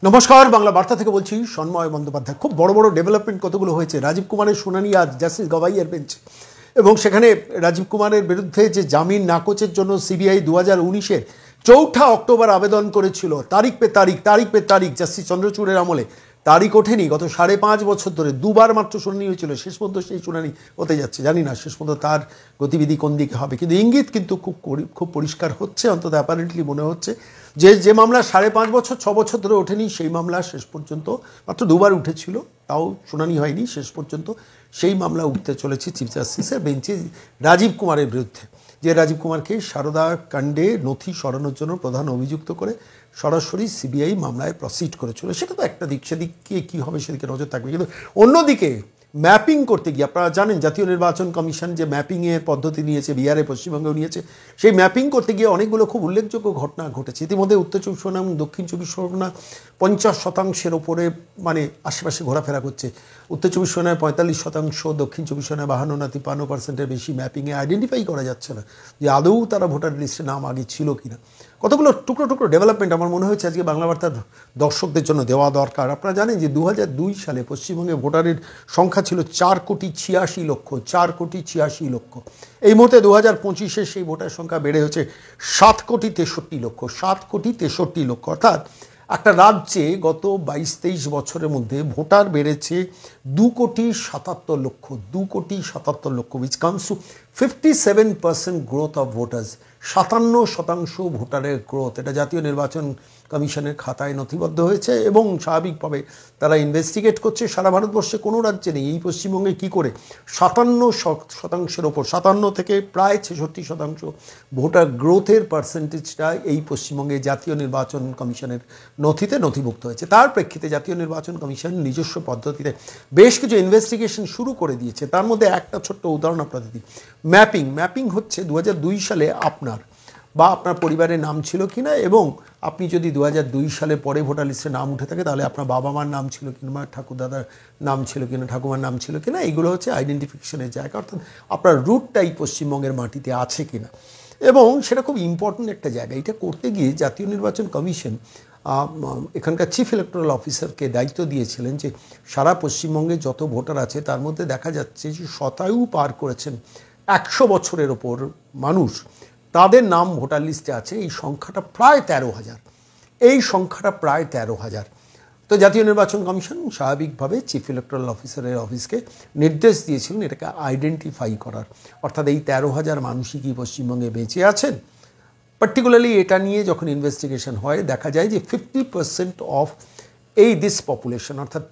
নমস্কার, বাংলা বার্তা থেকে বলছি সন্ময় বন্দ্যোপাধ্যায়। খুব বড় বড় ডেভেলপমেন্ট কতগুলো হয়েছে। রাজীব কুমারের শুনানি আজ জাস্টিস গভাইয়ের বেঞ্চে, এবং সেখানে রাজীব কুমারের বিরুদ্ধে যে জামিন নাকচের জন্য সিবিআই 2019-এর 4 অক্টোবর আবেদন করেছিল, তারিখ পে তারিখ জাস্টিস চন্দ্রচূড়ের আমলে তারিখ ওঠেনি। গত 5.5 বছর ধরে দুবার মাত্র শুনানি হয়েছিল। শেষ পর্যন্ত সেই শুনানি হতে যাচ্ছে, জানি না শেষ পর্যন্ত তার গতিবিধি কোন দিকে হবে, কিন্তু ইঙ্গিত কিন্তু খুব পরিষ্কার হচ্ছে, অন্তত অ্যাপারেন্টলি মনে হচ্ছে যে মামলা 5.5 বছর 6 বছর ধরে ওঠেনি, সেই মামলা শেষ পর্যন্ত মাত্র দুবার উঠেছিল, তাও শুনানি হয়নি। শেষ পর্যন্ত সেই মামলা উঠতে চলেছে চিফ জাস্টিসের বেঞ্চে রাজীব কুমারের বিরুদ্ধে, যে রাজীব কুমারকে সারদা কাণ্ডে নথি সরানোর জন্য প্রধান অভিযুক্ত করে সরাসরি সিবিআই মামলায় প্রসিড করেছিল। সেটা তো একটা দিক, সেদিকে কী হবে সেদিকে নজর থাকবে। কিন্তু অন্যদিকে ম্যাপিং করতে গিয়ে আপনারা জানেন জাতীয় নির্বাচন কমিশন যে ম্যাপিংয়ের পদ্ধতি নিয়েছে, বিহারে পশ্চিমবঙ্গেও নিয়েছে, সেই ম্যাপিং করতে গিয়ে অনেকগুলো খুব উল্লেখযোগ্য ঘটনা ঘটেছে। ইতিমধ্যে উত্তর 24 পরগনা এবং দক্ষিণ 24 পরগনা 50% ওপরে মানে আশেপাশে ঘোরাফেরা করছে। উত্তর 24 পরগনায় 45%, দক্ষিণ 24 পরগনায় 52 না 53%-এর বেশি ম্যাপিংয়ে আইডেন্টিফাই করা যাচ্ছে না যে আদৌ তারা ভোটার লিস্টে নাম আগে ছিল কিনা। কতগুলো টুকরো টুকরো ডেভেলপমেন্ট আমার মনে হয়েছে আজকে বাংলা বার্তার দর্শকদের জন্য দেওয়া দরকার। আপনারা জানেন যে 2002 সালে পশ্চিমবঙ্গে ভোটারের সংখ্যা ছিল 4,86,00,000। এই মুহূর্তে 2025-এ সেই ভোটার সংখ্যা বেড়ে হচ্ছে 7,63,00,000। অর্থাৎ একটা রাজ্যে গত 22-23 বছরের মধ্যে ভোটার বেড়েছে 2,77,00,000, which comes to 57% growth of voters. 57% ভোটারের গ্রোথ, এটা জাতীয় নির্বাচন কমিশনের খাতায় নথিবদ্ধ হয়েছে এবং স্বাভাবিকভাবে তারা ইনভেস্টিগেট করছে। সারা ভারতবর্ষে কোনো রাজ্যে নেই এই পশ্চিমবঙ্গে কী করে 57%-এর ওপর, 57 থেকে প্রায় 66% ভোটার গ্রোথের পার্সেন্টেজটা এই পশ্চিমবঙ্গে জাতীয় নির্বাচন কমিশনের নথিতে নথিভুক্ত হয়েছে। তার প্রেক্ষিতে জাতীয় নির্বাচন কমিশন নিজস্ব পদ্ধতিতে বেশ কিছু ইনভেস্টিগেশন শুরু করে দিয়েছে। তার মধ্যে একটা ছোট্ট উদাহরণ আপনাদের দিই। ম্যাপিং হচ্ছে 2002 সালে আপনার বা আপনার পরিবারের নাম ছিল কিনা, এবং আপনি যদি 2002 সালে পরে ভোটার লিস্টে নাম উঠে থাকে তাহলে আপনার বাবা মার নাম ছিল কিনা, ঠাকুরদাদার নাম ছিল কিনা, ঠাকুমার নাম ছিল কিনা, এইগুলো হচ্ছে আইডেন্টিফিকেশনের জায়গা। অর্থাৎ আপনার রুটটাই পশ্চিমবঙ্গের মাটিতে আছে কিনা, এবং সেটা খুব ইম্পর্ট্যান্ট একটা জায়গা। এটা করতে গিয়ে জাতীয় নির্বাচন কমিশন এখানকার চিফ ইলেকটোরাল অফিসারকে দায়িত্ব দিয়েছিলেন যে সারা পশ্চিমবঙ্গে যত ভোটার আছে তার মধ্যে দেখা যাচ্ছে যে শতায়ু পার করেছেন 100 বছরের ওপর মানুষ, তাদের নাম ভোটার লিস্টে আছে। এই সংখ্যাটা প্রায় 13,000। তো জাতীয় নির্বাচন কমিশন স্বাভাবিকভাবে চিফ ইলেকটোরাল অফিসারের অফিসকে নির্দেশ দিয়েছিলেন এটাকে আইডেন্টিফাই করার। অর্থাৎ এই 13,000 মানুষই কি পশ্চিমবঙ্গে বেঁচে আছেন। পার্টিকুলারলি এটা নিয়ে যখন ইনভেস্টিগেশন হয় দেখা যায় যে 50% অফ দিস পপুলেশন, অর্থাৎ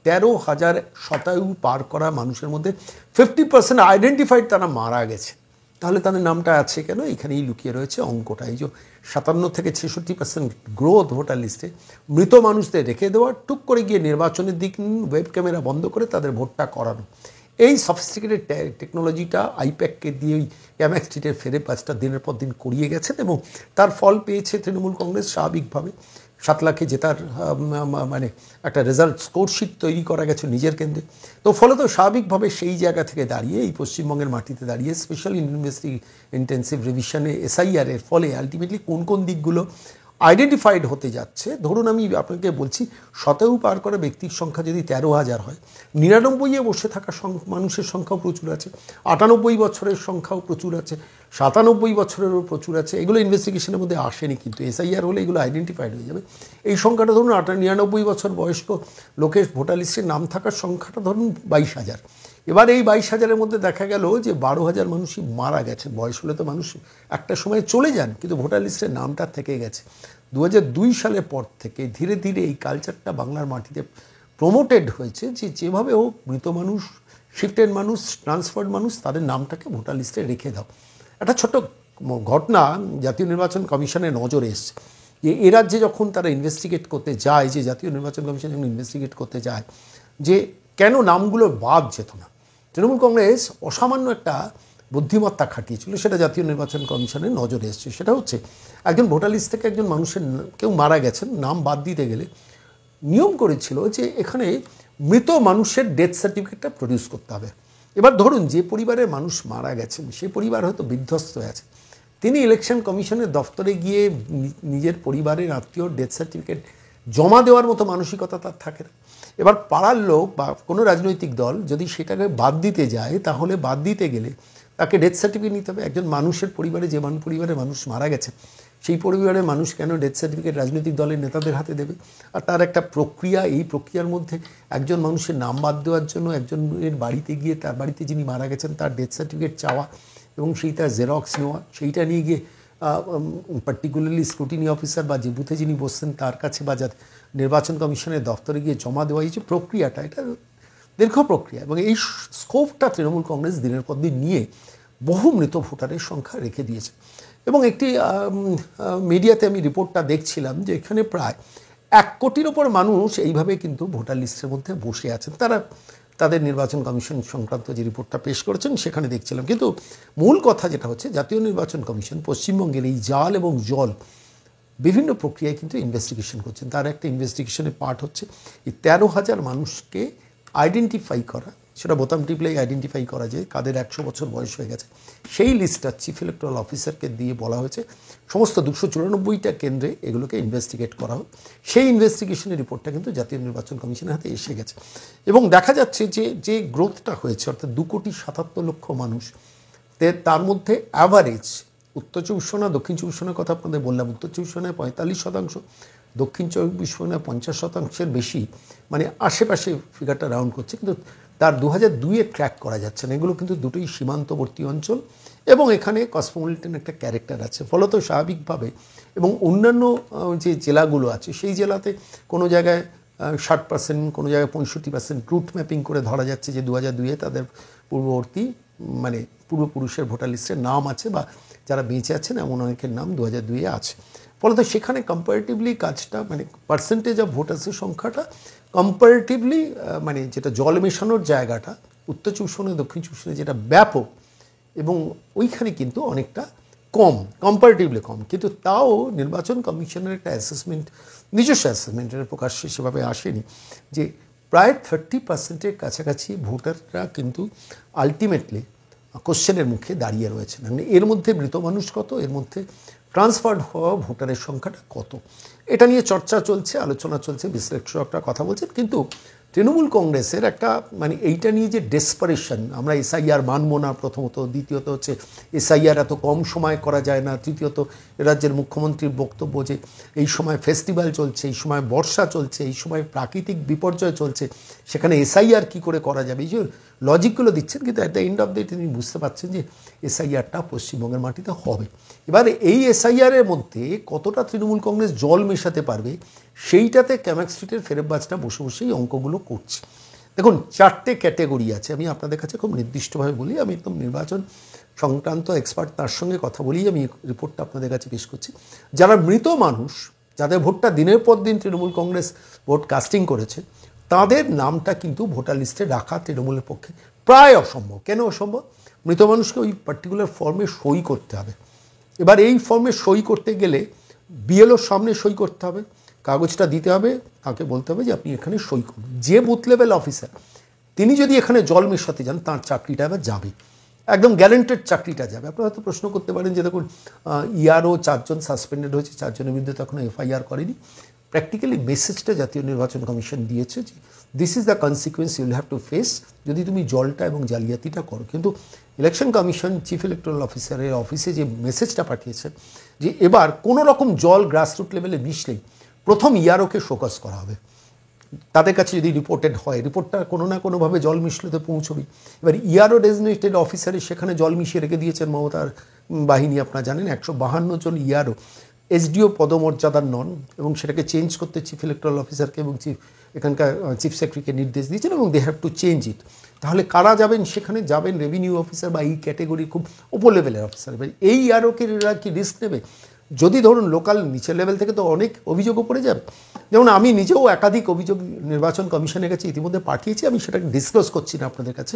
13,000 শতায়ু পার করা মানুষের মধ্যে 50% আইডেন্টিফাইড তারা মারা গেছে। তাহলে তাদের নামটা আছে কেন? এখানেই লুকিয়ে রয়েছে অঙ্কটা। এই যে 57 থেকে 66% গ্রোথ ভোটার লিস্টে, মৃত মানুষদের রেখে দেওয়া, টুক করে গিয়ে নির্বাচনের দিক ওয়েব ক্যামেরা বন্ধ করে তাদের ভোটটা করানো। এই সফিস্টিকেটেড টেকনোলজিটা আইপ্যাককে দিয়ে ওই ক্যাম্যাক স্ট্রিটের ফেরে 5টা দিনের পর দিন করিয়ে গেছেন, এবং তার ফল পেয়েছে তৃণমূল কংগ্রেস। স্বাভাবিকভাবে 7 লাখে জেতার মানে একটা রেজাল্ট স্কোরশিট তৈরি করা গেছে নিজের কেন্দ্রে। তো ফলে তো স্বাভাবিকভাবে সেই জায়গা থেকে দাঁড়িয়ে এই পশ্চিমবঙ্গের মাটিতে দাঁড়িয়ে স্পেশাল ইন্টেন্সিভ রিভিশনে SIR-এর ফলে আলটিমেটলি কোন কোন দিকগুলো আইডেন্টিফাইড হতে যাচ্ছে। ধরুন আমি আপনাকে বলছি, শতায়ু পার করা ব্যক্তির সংখ্যা যদি 13,000 হয়, 99-এ বসে থাকা মানুষের সংখ্যাও প্রচুর আছে, 98 বছরের সংখ্যাও প্রচুর আছে, 97 বছরেরও প্রচুর আছে। এগুলো ইনভেস্টিগেশনের মধ্যে আসেনি, কিন্তু SIR হলে এগুলো আইডেন্টিফাইড হয়ে যাবে। এই সংখ্যাটা ধরুন 99 বছর বয়স্ক লোকের ভোটার লিস্টে নাম থাকার সংখ্যাটা ধরুন 22,000। এবার এই 22,000-এর মধ্যে দেখা গেল যে 12,000 মানুষই মারা গেছে। বয়স হলে তো মানুষ একটা সময় চলে যান, কিন্তু ভোটার লিস্টের নামটা থেকে গেছে। 2002 সালের পর থেকে ধীরে ধীরে এই কালচারটা বাংলার মাটিতে প্রমোটেড হয়েছে যে যেভাবে হোক মৃত মানুষ, শিফটেড মানুষ, ট্রান্সফার্ড মানুষ, তাদের নামটাকে ভোটার লিস্টে রেখে দাও। একটা ছোট্ট ঘটনা জাতীয় নির্বাচন কমিশনের নজরে এসছে যে এ রাজ্যে যখন তারা ইনভেস্টিগেট করতে যায়, যে জাতীয় নির্বাচন কমিশন যখন ইনভেস্টিগেট করতে যায় যে কেন নামগুলো বাদ যেত না, তৃণমূল কংগ্রেস অসামান্য একটা বুদ্ধিমত্তা খাটিয়েছিল, সেটা জাতীয় নির্বাচন কমিশনের নজরে এসছে। সেটা হচ্ছে একজন ভোটার লিস্ট থেকে একজন মানুষের কেউ মারা গেছেন, নাম বাদ দিতে গেলে নিয়ম করেছিল যে এখানে মৃত মানুষের ডেথ সার্টিফিকেটটা প্রডিউস করতে হবে। এবার ধরুন যে পরিবারের মানুষ মারা গেছেন সে পরিবার হয়তো বিধ্বস্ত হয়ে আছে, তিনি ইলেকশন কমিশনের দফতরে গিয়ে নিজের পরিবারের আত্মীয় ডেথ সার্টিফিকেট জমা দেওয়ার মতো মানসিকতা তার থাকে না। এবার পাড়ার লোক বা কোনো রাজনৈতিক দল যদি সেটাকে বাদ দিতে যায়, তাহলে বাদ দিতে গেলে তাকে ডেথ সার্টিফিকেট নিতে হবে। একজন মানুষের পরিবারে, যে পরিবারে মানুষ মারা গেছে, সেই পরিবারের মানুষ কেন ডেথ সার্টিফিকেট রাজনৈতিক দলের নেতাদের হাতে দেবে? আর তার একটা প্রক্রিয়া, এই প্রক্রিয়ার মধ্যে একজন মানুষের নাম বাদ দেওয়ার জন্য একজনের বাড়িতে গিয়ে তার বাড়িতে যিনি মারা গেছেন তার ডেথ সার্টিফিকেট চাওয়া এবং সেইটা জেরক্স নেওয়া, সেইটা নিয়ে গিয়ে পার্টিকুলারলি স্ক্রুটিনি অফিসার বা যে বুথে যিনি বসছেন তার কাছে বা যা নির্বাচন কমিশনের দপ্তরে গিয়ে জমা দেওয়া, এই যে প্রক্রিয়াটা, এটা দীর্ঘ প্রক্রিয়া। এবং এই স্কোপটা তৃণমূল কংগ্রেস দিনের পর দিন নিয়ে বহু মৃত ভোটারের সংখ্যা রেখে দিয়েছে। এবং একটি মিডিয়াতে আমি রিপোর্টটা দেখছিলাম যে এখানে প্রায় 1 কোটির ওপর মানুষ এইভাবে কিন্তু ভোটার লিস্টের মধ্যে বসে আছেন। তারা তাদের নির্বাচন কমিশন সংক্রান্ত যে রিপোর্টটা পেশ করেছেন সেখানে দেখছিলাম। কিন্তু মূল কথা যেটা হচ্ছে, জাতীয় নির্বাচন কমিশন পশ্চিমবঙ্গের এই জাল এবং জল বিভিন্ন প্রক্রিয়ায় কিন্তু ইনভেস্টিগেশন করছেন। তার একটা ইনভেস্টিগেশনের পার্ট হচ্ছে এই 13,000 মানুষকে আইডেন্টিফাই করা, সেটা বোতাম টিপলেই আইডেন্টিফাই করা যায় কাদের 100 বছর বয়স হয়ে গেছে। সেই লিস্টটা চিফ ইলেকট্রাল অফিসারকে দিয়ে বলা হয়েছে সমস্ত 294টা কেন্দ্রে এগুলোকে ইনভেস্টিগেট করা হোক। সেই ইনভেস্টিগেশনের রিপোর্টটা কিন্তু জাতীয় নির্বাচন কমিশনের হাতে এসে গেছে। এবং দেখা যাচ্ছে যে গ্রোথটা হয়েছে, অর্থাৎ 2,77,00,000 মানুষ, তার মধ্যে অ্যাভারেজ উত্তর 24 পরগনা, দক্ষিণ 24 পরগনার কথা আপনাদের বললাম, উত্তর 24 পরগনায় 45%, দক্ষিণ 24 পরগনায় 50%-এর বেশি, মানে আশেপাশে ফিগারটা রাউন্ড করছে, কিন্তু তার 2002-এ ট্র্যাক করা যাচ্ছে না। এগুলো কিন্তু দুটোই সীমান্তবর্তী অঞ্চল এবং এখানে কসমোপলিটন একটা ক্যারেক্টার আছে। ফলত স্বাভাবিকভাবে এবং অন্যান্য যে জেলাগুলো আছে সেই জেলাতে কোনো জায়গায় 60%, কোনো জায়গায় 65% রুট ম্যাপিং করে ধরা যাচ্ছে যে 2002-এ তাদের পূর্ববর্তী মানে পূর্বপুরুষের ভোটার লিস্টের নাম আছে বা যারা বেঁচে আছেন এমন অনেকের নাম 2002-এ আছে। ফলত সেখানে কম্পারেটিভলি কাজটা, মানে পার্সেন্টেজ অফ ভোটার্সের সংখ্যাটা কম্পারেটিভলি, মানে যেটা জল মেশানোর জায়গাটা উত্তর 24 পরগনা, দক্ষিণ 24 পরগনা যেটা ব্যাপক, এবং ওইখানে কিন্তু অনেকটা কম, কম্পারেটিভলি কম। কিন্তু তাও নির্বাচন কমিশনের একটা অ্যাসেসমেন্ট, নিজস্ব অ্যাসেসমেন্টের প্রকাশ্যে সেভাবে আসেনি, যে প্রায় 30%-এর কাছাকাছি ভোটাররা কিন্তু আলটিমেটলি কোশ্চেনের মুখে দাঁড়িয়ে রয়েছেন। মানে এর মধ্যে মৃত মানুষ কত, এর মধ্যে ট্রান্সফার্ড হওয়া ভোটারের সংখ্যাটা কত, এটা নিয়ে চর্চা চলছে, আলোচনা চলছে, বিশ্লেষকরা কথা বলছেন। কিন্তু তৃণমূল কংগ্রেসের একটা, মানে এইটা নিয়ে যে ডেসপারেশন, আমরা এসআইআর মানব না প্রথমত, দ্বিতীয়ত হচ্ছে এসআইআর এত কম সময় করা যায় না, তৃতীয়ত রাজ্যের মুখ্যমন্ত্রীর বক্তব্য যে এই সময় ফেস্টিভ্যাল চলছে, এই সময় বর্ষা চলছে, এই সময় প্রাকৃতিক বিপর্যয় চলছে, সেখানে এসআইআর কী করে করা যাবে, এই যে লজিকগুলো দিচ্ছেন। কিন্তু at the end of the day তিনি বুঝতে পারছেন যে এসআইআরটা পশ্চিমবঙ্গের মাটিতে হবে। এবার এই এসআইআরের মধ্যে কতটা তৃণমূল কংগ্রেস জল মেশাতে পারবে, সেইটাতে ক্যামাক স্ট্রিটের ফেরেববাজটা বসে বসেই অঙ্কগুলো করছে। দেখুন, 4টে ক্যাটেগরি আছে, আমি আপনাদের কাছে খুব নির্দিষ্টভাবে বলি, আমি একদম নির্বাচন সংক্রান্ত এক্সপার্ট, তার সঙ্গে কথা বলেই আমি রিপোর্টটা আপনাদের কাছে পেশ করছি। যারা মৃত মানুষ, যাদের ভোটটা দিনের পর দিন তৃণমূল কংগ্রেস ভোট কাস্টিং করেছে, তাদের নামটা কিন্তু ভোটার লিস্টে রাখা তৃণমূলের পক্ষে প্রায় অসম্ভব। কেন অসম্ভব? মৃত মানুষকে ওই পার্টিকুলার ফর্মে সই করতে হবে। এবার এই ফর্মে সই করতে গেলে বিএলওর সামনে সই করতে হবে, কাগজটা দিতে হবে, তাকে বলতে হবে যে আপনি এখানে সই করুন। যে বুথ লেভেল অফিসার তিনি যদি এখানে জল মেশাতে যান, তার চাকরিটা এবার যাবে, একদম গ্যারেন্টেড চাকরিটা যাবে। আপনারা হয়তো প্রশ্ন করতে পারেন যে দেখুন, ইয়ারও 4 জন সাসপেন্ডেড হয়েছে, 4 জনের বিরুদ্ধে তখন এফআইআর করেনি। প্র্যাকটিক্যালি মেসেজটা জাতীয় নির্বাচন কমিশন দিয়েছে যে this is the consequence you will have to face যদি তুমি জলটা এবং জালিয়াতিটা করো। কিন্তু ইলেকশন কমিশন চিফ ইলেকট্রাল অফিসারের অফিসে যে মেসেজটা পাঠিয়েছে যে এবার কোনো রকম জল গ্রাসরুট লেভেলে মিশলেই প্রথম ইয়ারওকে শোকজ করা হবে। তাদের কাছে যদি রিপোর্টেড হয়, রিপোর্টটা কোনো না কোনোভাবে জল মিশলে তো পৌঁছবেই। এবার ইয়ারও ডেজিগনেটেড অফিসারের সেখানে জল মিশিয়ে রেখে দিয়েছেন মমতার বাহিনী। আপনারা জানেন 152 জন ইয়ারও এসডিও পদমর্যাদার নন, এবং সেটাকে চেঞ্জ করতে চিফ ইলেকট্রাল অফিসারকে এবং এখানকার চিফ সেক্রেটারিকে নির্দেশ দিয়েছেন, এবং they have to change it. তাহলে কারা যাবেন সেখানে? যাবেন রেভিনিউ অফিসার বা এই ক্যাটেগরি খুব উপর লেভেলের অফিসার। এবার এই ইয়ারওকে কি রিস্ক নেবে? যদি ধরুন লোকাল নিচের লেভেল থেকে তো অনেক অভিযোগও পড়ে যাবে। যেমন আমি নিজেও একাধিক অভিযোগ নির্বাচন কমিশনের কাছে ইতিমধ্যে পাঠিয়েছি, আমি সেটাকে ডিসক্লোজ করছি না আপনাদের কাছে।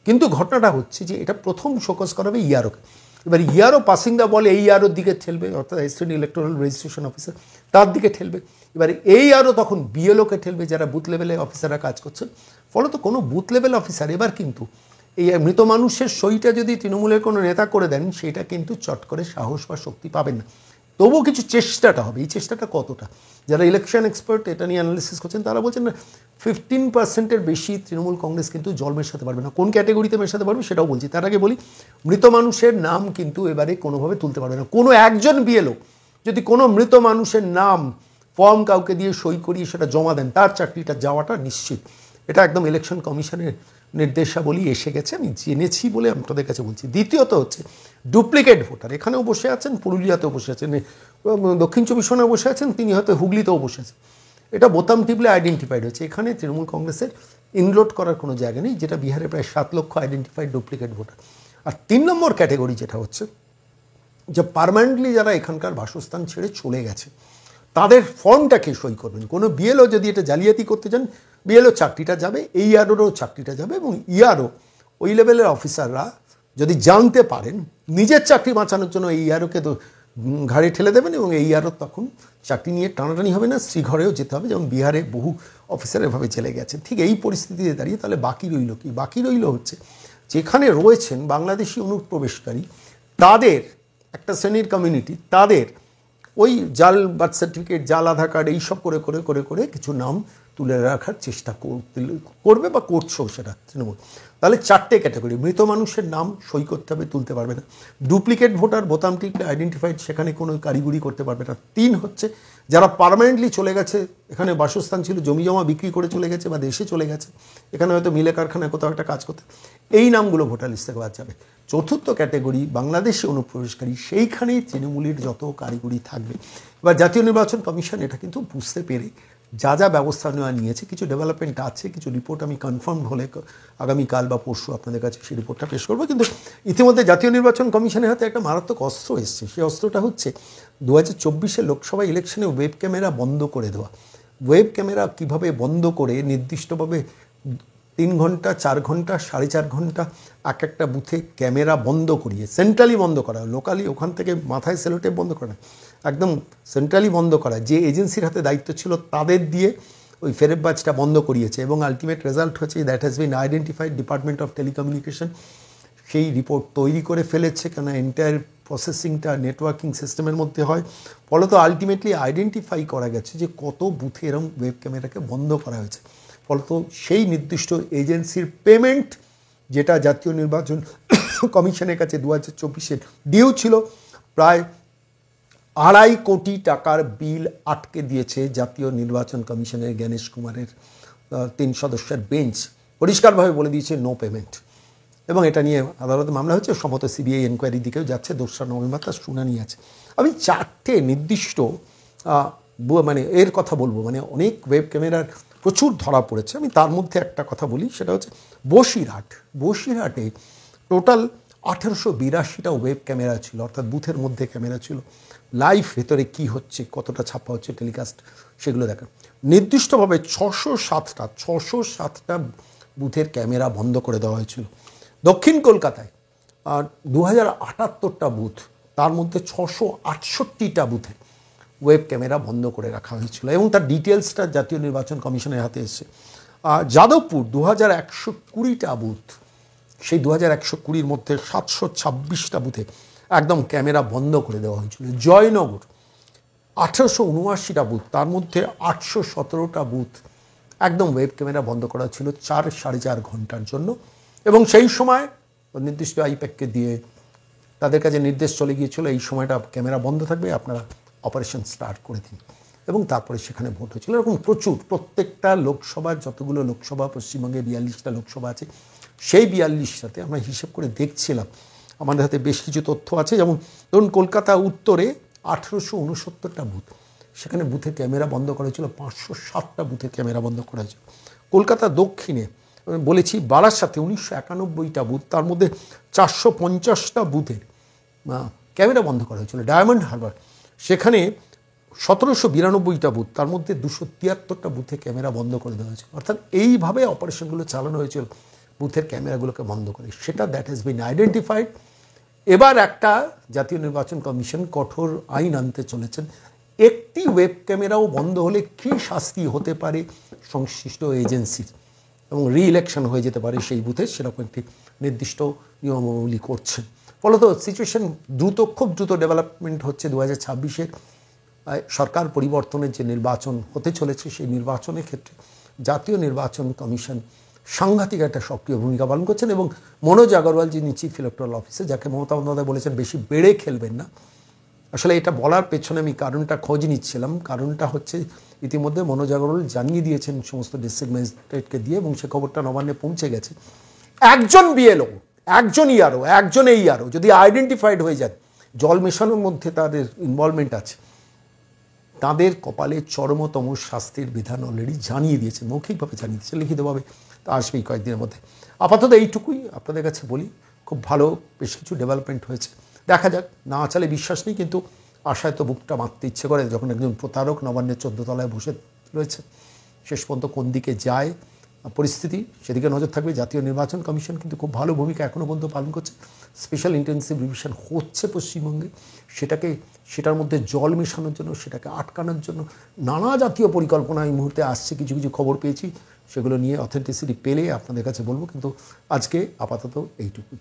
কিন্তু ঘটনাটা হচ্ছে যে এটা প্রথম শোকজ করাবে ইয়ারওকে। এবার ইয়ারও পাসিং দ্য বল এই ইয়ারওর দিকে ঠেলবে, অর্থাৎ অ্যাসিস্ট্যান্ট ইলেকট্রাল রেজিস্ট্রেশন অফিসার তার দিকে ঠেলবে। এবার এই আরও তখন বিএলওকে ঠেলবে, যারা বুথ লেভেলে অফিসাররা কাজ করছেন। ফলত কোনো বুথ লেভেল অফিসার এবার কিন্তু এই মৃত মানুষের সইটা যদি তৃণমূলের কোনো নেতা করে দেন, সেটা কিন্তু চট করে সাহস বা শক্তি পাবেন না। তবুও কিছু চেষ্টাটা হবে। এই চেষ্টাটা কতটা, যারা ইলেকশন এক্সপার্ট এটা নিয়ে অ্যানালিসিস করছেন তারা বলছেন না 15%-এর বেশি তৃণমূল কংগ্রেস কিন্তু জল মেশাতে পারবে না। কোন ক্যাটেগরিতে মেশাতে পারবে সেটাও বলছি। তার আগে বলি, মৃত মানুষের নাম কিন্তু এবারে কোনোভাবে তুলতে পারবে না। কোনো একজন বিএলও যদি কোনো মৃত মানুষের নাম ফর্ম কাউকে দিয়ে সই করিয়ে সেটা জমা দেন, তার চাকরিটা যাওয়াটা নিশ্চিত। এটা একদম ইলেকশন কমিশনের নির্দেশাবলী এসে গেছে, আমি জেনেছি বলে আমি আপনাদের কাছে বলছি। দ্বিতীয়ত হচ্ছে ডুপ্লিকেট ভোটার। এখানেও বসে আছেন, পুরুলিয়াতেও বসে আছেন, দক্ষিণ চব্বিশ পরগনায় বসে আছেন, তিনি হয়তো হুগলিতেও বসে আছেন। এটা বোতাম টিপলে আইডেন্টিফাইড হচ্ছে। এখানে তৃণমূল কংগ্রেসের ইনলোড করার কোনো জায়গা নেই, যেটা বিহারে প্রায় 7 লক্ষ আইডেন্টিফাইড ডুপ্লিকেট ভোটার। আর 3 নম্বর ক্যাটেগরি যেটা হচ্ছে যে পার্মানেন্টলি যারা এখানকার বাসস্থান ছেড়ে চলে গেছে, তাদের ফর্মটাকে সই করবেন। কোনো বিএলও যদি এটা জালিয়াতি করতে চান, বিএলও চাকরিটা যাবে, এইআরওরও চাকরিটা যাবে, এবং ইআরও ওই লেভেলের অফিসাররা যদি জানতে পারেন নিজের চাকরি বাঁচানোর জন্য এইআরওকে তো ঘাড়ে ঠেলে দেবেন, এবং এইআরও তখন চাকরি নিয়ে টানাটানি হবে না, শ্রীঘরেও যেতে হবে, যেমন বিহারে বহু অফিসার এভাবে চলে গেছেন। ঠিক এই পরিস্থিতিতে দাঁড়িয়ে তাহলে বাকি রইল কি? বাকি রইল হচ্ছে যেখানে রয়েছেন বাংলাদেশি অনুপ্রবেশকারী, তাদের একটা শ্রেণীর কমিউনিটি, তাদের ওই জাল বার্থ সার্টিফিকেট, জাল আধার কার্ড এইসব করে করে করে করে কিছু নাম তুলে রাখার চেষ্টা করবে বা করছো সেটা তৃণমূল। তাহলে 4টে ক্যাটাগরি। মৃত মানুষের নাম সই করতে হবে, তুলতে পারবে না। ডুপ্লিকেট ভোটার, বোতাম টিপলে আইডেন্টিফাইড, সেখানে কোনো কারিগরি করতে পারবে না। 3 হচ্ছে যারা পার্মানেন্টলি চলে গেছে, এখানে বাসস্থান ছিল, জমি জমা বিক্রি করে চলে গেছে বা দেশে চলে গেছে, এখানে হয়তো মিলে কারখানায় কোথাও একটা কাজ করতে, এই নামগুলো ভোটার লিস্ট থেকে বাদ যাবে। 4র্থ ক্যাটাগরি বাংলাদেশি অনুপ্রবেশকারী, সেইখানেই তৃণমূলের যত কারিগরি থাকবে। এবার জাতীয় নির্বাচন কমিশন এটা কিন্তু বুঝতে পেরে যা যা ব্যবস্থা নেওয়া নিয়েছে, কিছু ডেভেলপমেন্ট আছে, কিছু রিপোর্ট আমি কনফার্ম হলে আগামীকাল বা পরশু আপনাদের কাছে সেই রিপোর্টটা পেশ করবো। কিন্তু ইতিমধ্যে জাতীয় নির্বাচন কমিশনের হাতে একটা মারাত্মক অস্ত্র এসছে। সেই অস্ত্রটা হচ্ছে 2024 লোকসভা ইলেকশনে ওয়েব ক্যামেরা বন্ধ করে দেওয়া। ওয়েব ক্যামেরা কীভাবে বন্ধ করে নির্দিষ্টভাবে 3 ঘন্টা, 4 ঘন্টা, 4.5 ঘন্টা একটা বুথে ক্যামেরা বন্ধ করিয়ে, সেন্ট্রালি বন্ধ করা, লোকালি ওখান থেকে মাথায় সেলোটেপ বন্ধ করা, একদম সেন্ট্রালি বন্ধ করা, যে এজেন্সির হাতে দায়িত্ব ছিল তাদের দিয়ে ওই ফেরেববাজটা বন্ধ করিয়েছে। এবং আলটিমেট রেজাল্ট হচ্ছে that has been identified. Department of telecommunication সেই রিপোর্ট তৈরি করে ফেলেছে, কেন এন্টায়ার প্রসেসিংটা নেটওয়ার্কিং সিস্টেমের মধ্যে হয়। ফলত আলটিমেটলি আইডেন্টিফাই করা গেছে যে কত বুথে এরকম ওয়েব ক্যামেরাকে বন্ধ করা হয়েছে। ফলত সেই নির্দিষ্ট এজেন্সির পেমেন্ট, যেটা জাতীয় নির্বাচন কমিশনের কাছে 2024 ডিউ ছিল, প্রায় 2.5 কোটি টাকার বিল আটকে দিয়েছে জাতীয় নির্বাচন কমিশনের জ্ঞানেশ কুমারের 3 সদস্যের বেঞ্চ। পরিষ্কারভাবে বলে দিয়েছে নো পেমেন্ট। এবং এটা নিয়ে আদালতে মামলা হচ্ছে, সম্ভবত সিবিআই এনকোয়ারির দিকেও যাচ্ছে। 2রা নভেম্বর তার শুনানি আছে। আমি 4টে নির্দিষ্ট মানে এর কথা বলবো, মানে অনেক ওয়েব ক্যামেরার প্রচুর ধরা পড়েছে। আমি তার মধ্যে একটা কথা বলি, সেটা হচ্ছে বসিরহাটে টোটাল 1882টা ওয়েব ক্যামেরা ছিল, অর্থাৎ বুথের মধ্যে ক্যামেরা ছিল। লাইভ ভেতরে কি হচ্ছে, কতটা ছাপা হচ্ছে টেলিকাস্ট, সেগুলো দেখা। নির্দিষ্টভাবে 607টা বুথের ক্যামেরা বন্ধ করে দেওয়া হয়েছিল। দক্ষিণ কলকাতায় 2078টা বুথ, তার মধ্যে 668টা বুথে ওয়েব ক্যামেরা বন্ধ করে রাখা হয়েছিল, এবং তার ডিটেলসটা জাতীয় নির্বাচন কমিশনের হাতে এসেছে। যাদবপুর 2120টা বুথ, সেই 2120-র মধ্যে 726টা বুথে একদম ক্যামেরা বন্ধ করে দেওয়া হয়েছিল। জয়নগর 1879টা বুথ, তার মধ্যে 817টা বুথ একদম ওয়েব ক্যামেরা বন্ধ করা ছিল 4-4.5 ঘন্টার জন্য। এবং সেই সময় নির্দিষ্ট আইপ্যাককে দিয়ে তাদের কাছে নির্দেশ চলে গিয়েছিল এই সময়টা ক্যামেরা বন্ধ থাকবে, আপনারা অপারেশন স্টার্ট করে দিন। এবং তারপরে সেখানে ভোট হয়েছিল। এরকম প্রচুর, প্রত্যেকটা লোকসভার যতগুলো লোকসভা, পশ্চিমবঙ্গে 42টা লোকসভা আছে, সেই 42টাতে আমরা হিসেব করে দেখছিলাম, আমাদের হাতে বেশ কিছু তথ্য আছে। যেমন ধরুন কলকাতা উত্তরে 1869টা বুথ, সেখানে বুথে ক্যামেরা বন্ধ করা হয়েছিল, 507টা বুথে ক্যামেরা বন্ধ করা হয়েছিল। কলকাতা দক্ষিণে বলেছি বারাসাতে 1991টা বুথ, তার মধ্যে 450টা বুথে ক্যামেরা বন্ধ করা হয়েছিল। ডায়মন্ড হারবার সেখানে 1792টা বুথ, তার মধ্যে 273টা বুথে ক্যামেরা বন্ধ করে দেওয়া হয়েছিল। অর্থাৎ এইভাবে অপারেশনগুলো চালানো হয়েছিল বুথের ক্যামেরাগুলোকে বন্ধ করে, সেটা দ্যাট হ্যাজ বিন আইডেন্টিফাইড। এবার একটা জাতীয় নির্বাচন কমিশন কঠোর আইন আনতে চলেছেন। একটি ওয়েব ক্যামেরাও বন্ধ হলে কী শাস্তি হতে পারে সংশ্লিষ্ট এজেন্সির, এবং রি ইলেকশন হয়ে যেতে পারে সেই বুথে, সেরকম একটি নির্দিষ্ট নিয়মাবলী করছেন। ফলত সিচুয়েশন খুব দ্রুত ডেভেলপমেন্ট হচ্ছে 2026-এ সরকার পরিবর্তনের যে নির্বাচন হতে চলেছে সেই নির্বাচনের ক্ষেত্রে জাতীয় নির্বাচন কমিশন সাংঘাতিক একটা সক্রিয় ভূমিকা পালন করছেন। এবং মনোজ আগরওয়াল, যিনি চিফ ইলেকট্রাল অফিসার, যাকে মমতা বন্দ্যোপাধ্যায় বলেছেন বেশি বেড়ে খেলবেন না, আসলে এটা বলার পেছনে আমি কারণটা খোঁজ নিচ্ছিলাম। কারণটা হচ্ছে ইতিমধ্যে মনোজ আগরওয়াল জানিয়ে দিয়েছেন সমস্ত ডিস্ট্রিক্ট ম্যাজিস্ট্রেটকে দিয়ে, এবং সে খবরটা নবান্নে পৌঁছে গেছে, একজন বিএলও, একজন ইআরও, একজন এইআরও যদি আইডেন্টিফাইড হয়ে যায় জল মেশানোর মধ্যে তাদের ইনভলভমেন্ট আছে, তাদের কপালে চরমতম শাস্তির বিধান অলরেডি জানিয়ে দিয়েছে, মৌখিকভাবে জানিয়ে দিয়েছে, লিখিতভাবে তা আসবেই কয়েকদিনের মধ্যে। আপাতত এইটুকুই আপনাদের কাছে বলি, খুব ভালো বেশ কিছু ডেভেলপমেন্ট হয়েছে, দেখা যাক। না চালে বিশ্বাস নেই, কিন্তু আশায় তো বুকটা মারতে ইচ্ছে করে যখন একজন প্রতারক নবান্নের 14 তলায় বসে রয়েছে। শেষ পর্যন্ত কোন দিকে যায় পরিস্থিতি, সেদিকে নজর থাকবে। জাতীয় নির্বাচন কমিশন কিন্তু খুব ভালো ভূমিকা এখনও পর্যন্ত পালন করছে। স্পেশাল ইন্টেনসিভ রিভিশন হচ্ছে পশ্চিমবঙ্গে, সেটার মধ্যে জল মেশানোর জন্য, সেটাকে আটকানোর জন্য নানা জাতীয় পরিকল্পনা এই মুহূর্তে আসছে। কিছু কিছু খবর পেয়েছি, সেগুলো নিয়ে অথেন্টিসিটি পেলে আপনাদের কাছে বলবো, কিন্তু আজকে আপাতত এইটুকুই।